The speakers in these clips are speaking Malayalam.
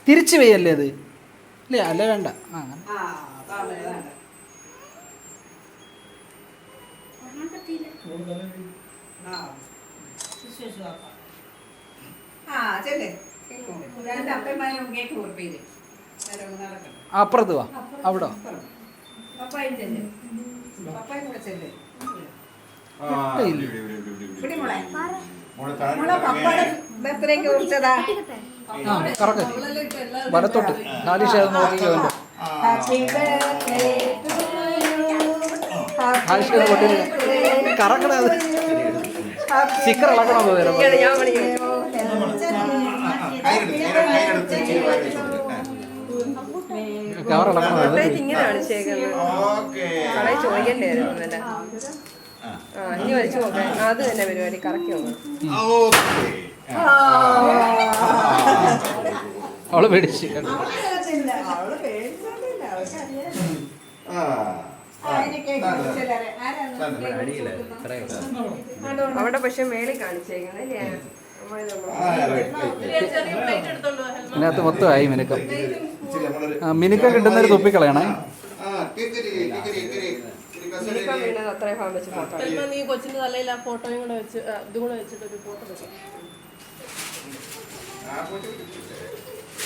തിരിച്ചു വെയല്ലേ അത് ഇല്ലേ? അല്ലേ വേണ്ട. അപ്പുറത്ത് വാ, അവിടെ കറക്റ്റ് വലത്തോട്ട് നാലിഷ നോക്കിക്കോ. കറക്കണത് സ്റ്റിക്കർ ഇളക്കണം. കവർ ഇളക്കണം. ഇങ്ങനെ ചോദിക്കണ്ടായിരുന്നു. ഇനി വലിച്ചു നോക്കാം. അത് തന്നെ പരിപാടി. കറക്കി നോക്കണം. അവള് പേടിച്ച് അവിടെ പക്ഷെ മേളിൽ കാണിച്ചേക്കുന്നത് ഇതിനകത്ത് മൊത്തമായി മിനുക്കം. മിനുക്കം കിട്ടുന്നൊരു തുപ്പിക്കളയണേ. അത്രയും ഭാഗം വെച്ച് ഫോട്ടോ നീ കൊച്ചിന്റെ തലയിൽ ആ ഫോട്ടോയും കൂടെ വെച്ച് ഇതും കൂടെ വെച്ചിട്ട് ഒരു ഫോട്ടോ വെക്കാം.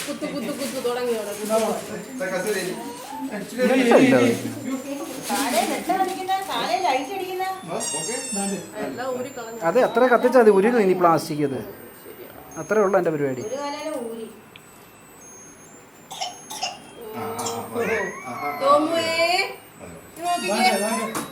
കുത്തു കുത്തു കുത്തു തുടങ്ങി. അത് എത്ര കത്തിച്ചാൽ മതി? ഉരുക ഇനി പ്ലാസ്റ്റിക്. അത് അത്രേ ഉള്ളൂ എൻ്റെ പരിപാടി. നോക്കിക്കേ